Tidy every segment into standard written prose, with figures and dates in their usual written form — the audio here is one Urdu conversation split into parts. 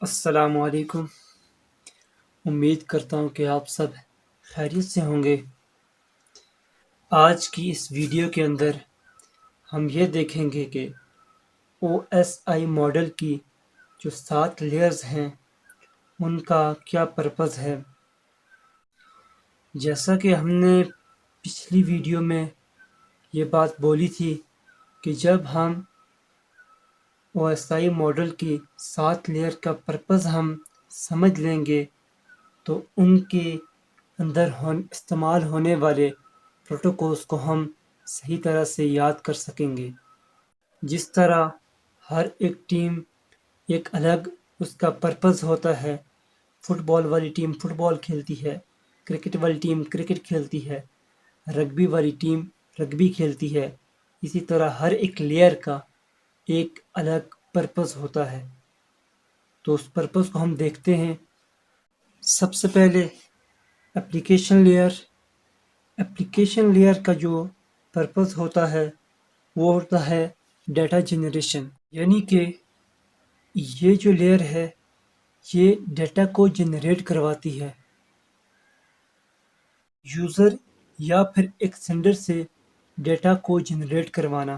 السلام علیکم۔ امید کرتا ہوں کہ آپ سب خیریت سے ہوں گے۔ آج کی اس ویڈیو کے اندر ہم یہ دیکھیں گے کہ او ایس آئی ماڈل کی جو 7 لیئرز ہیں ان کا کیا پرپز ہے۔ جیسا کہ ہم نے پچھلی ویڈیو میں یہ بات بولی تھی کہ جب ہم او ایس آئی ماڈل کی 7 لیئر کا پرپز ہم سمجھ لیں گے تو ان کے اندر استعمال ہونے والے پروٹوکولز کو ہم صحیح طرح سے یاد کر سکیں گے۔ جس طرح ہر ایک ٹیم ایک الگ اس کا پرپز ہوتا ہے۔ فٹ بال والی ٹیم فٹ بال کھیلتی ہے، کرکٹ والی ٹیم کرکٹ کھیلتی ہے، رگبی والی ٹیم رگبی کھیلتی ہے۔ اسی طرح ہر ایک لیئر کا ایک الگ پرپز ہوتا ہے۔ تو اس پرپز کو ہم دیکھتے ہیں۔ سب سے پہلے اپلیکیشن لیئر۔ اپلیکیشن لیئر کا جو پرپز ہوتا ہے وہ ہوتا ہے ڈیٹا جنریشن، یعنی کہ یہ جو لیئر ہے یہ ڈیٹا کو جنریٹ کرواتی ہے۔ یوزر یا پھر ایک سینڈر سے ڈیٹا کو جنریٹ کروانا۔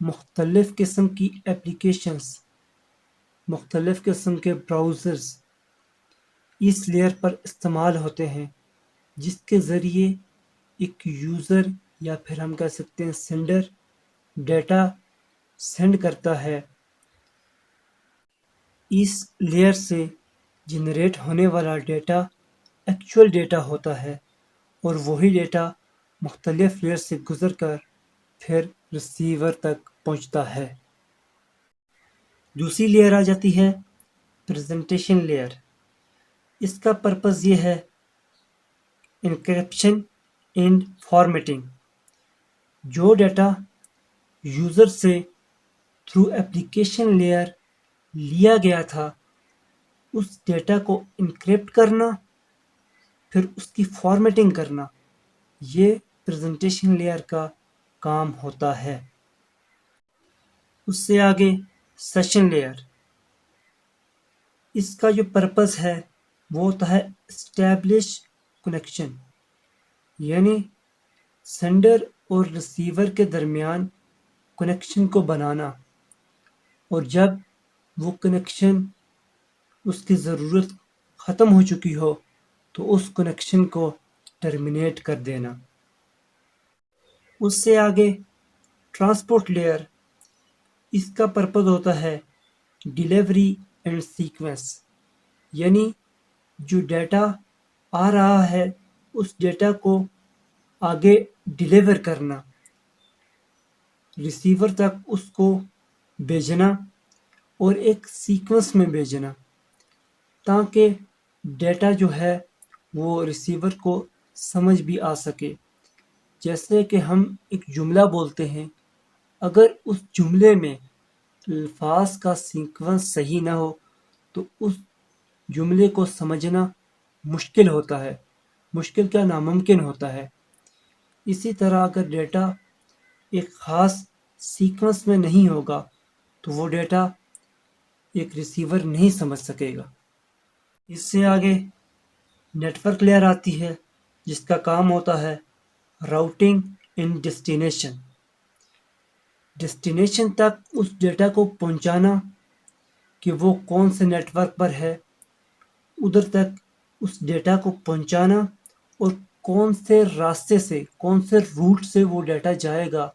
مختلف قسم کی اپلیکیشنز، مختلف قسم کے براؤزرز اس لیئر پر استعمال ہوتے ہیں، جس کے ذریعے ایک یوزر یا پھر ہم کہہ سکتے ہیں سینڈر ڈیٹا سینڈ کرتا ہے۔ اس لیئر سے جنریٹ ہونے والا ڈیٹا ایکچوئل ڈیٹا ہوتا ہے اور وہی ڈیٹا مختلف لیئر سے گزر کر پھر ریسیور تک پہنچتا ہے۔ دوسری لیئر آ جاتی ہے پریزنٹیشن لیئر۔ اس کا پرپز یہ ہے انکرپشن اینڈ فارمیٹنگ۔ جو ڈیٹا یوزر سے تھرو اپلیکیشن لیئر لیا گیا تھا اس ڈیٹا کو انکرپٹ کرنا، پھر اس کی فارمیٹنگ کرنا، یہ پریزنٹیشن لیئر کا کام ہوتا ہے۔ اس سے آگے سیشن لیئر۔ اس کا جو پرپز ہے وہ ہوتا ہے اسٹیبلش کنیکشن، یعنی سینڈر اور ریسیور کے درمیان کنیکشن کو بنانا، اور جب وہ کنیکشن اس کی ضرورت ختم ہو چکی ہو تو اس کنیکشن کو ٹرمینیٹ کر دینا۔ اس سے آگے ٹرانسپورٹ لیئر۔ اس کا پرپز ہوتا ہے ڈیلیوری اینڈ سیکوینس، یعنی جو ڈیٹا آ رہا ہے اس ڈیٹا کو آگے ڈیلیور کرنا، ریسیور تک اس کو بھیجنا اور ایک سیکوینس میں بھیجنا، تاکہ ڈیٹا جو ہے وہ ریسیور کو سمجھ بھی آ سکے۔ جیسے کہ ہم ایک جملہ بولتے ہیں، اگر اس جملے میں الفاظ کا سیکوینس صحیح نہ ہو تو اس جملے کو سمجھنا مشکل ہوتا ہے، مشکل کیا ناممکن ہوتا ہے۔ اسی طرح اگر ڈیٹا ایک خاص سیکوینس میں نہیں ہوگا تو وہ ڈیٹا ایک ریسیور نہیں سمجھ سکے گا۔ اس سے آگے نیٹورک لیئر آتی ہے، جس کا کام ہوتا ہے راؤٹنگ ان ڈیسٹینیشن۔ ڈیسٹینیشن تک اس ڈیٹا کو پہنچانا کہ وہ کون سے نیٹ ورک پر ہے، ادھر تک اس ڈیٹا کو پہنچانا، اور کون سے راستے سے کون سے روٹ سے وہ ڈیٹا جائے گا،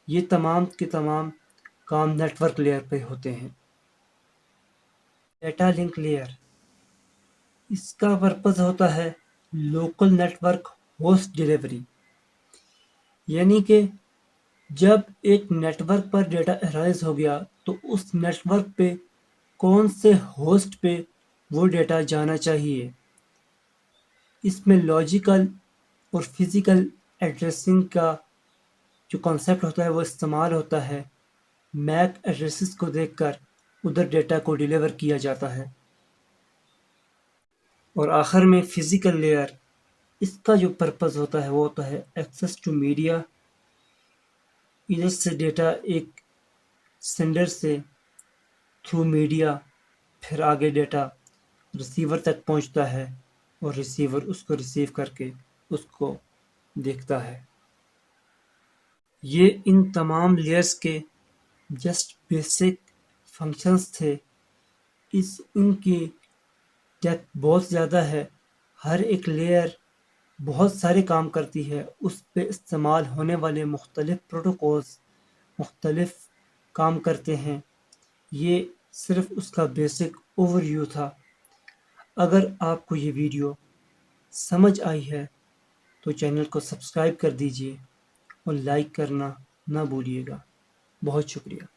یہ تمام کے تمام کام نیٹ ورک لیئر پہ ہوتے ہیں۔ Data link layer. اس کا پرپز ہوتا ہے local network host delivery, یعنی کہ جب ایک نیٹ ورک پر ڈیٹا ارائز ہو گیا تو اس نیٹ ورک پہ کون سے ہوسٹ پہ وہ ڈیٹا جانا چاہیے۔ اس میں لاجیکل اور فزیکل ایڈریسنگ کا جو کانسیپٹ ہوتا ہے وہ استعمال ہوتا ہے۔ میک ایڈریسز کو دیکھ کر ادھر ڈیٹا کو ڈیلیور کیا جاتا ہے۔ اور آخر میں فزیکل لیئر۔ اس کا جو پرپز ہوتا ہے وہ ہوتا ہے ایکسیس ٹو میڈیا۔ ادھر سے ڈیٹا ایک سینڈر سے تھرو میڈیا پھر آگے ڈیٹا ریسیور تک پہنچتا ہے اور ریسیور اس کو ریسیو کر کے اس کو دیکھتا ہے۔ یہ ان تمام لیئرز کے جسٹ بیسک فنکشنز تھے۔ ان کی ڈیپتھ بہت زیادہ ہے، ہر ایک لیئر بہت سارے کام کرتی ہے، اس پہ استعمال ہونے والے مختلف پروٹوکولز مختلف کام کرتے ہیں۔ یہ صرف اس کا بیسک اوور ویو تھا۔ اگر آپ کو یہ ویڈیو سمجھ آئی ہے تو چینل کو سبسکرائب کر دیجیے اور لائک کرنا نہ بھولیے گا۔ بہت شکریہ۔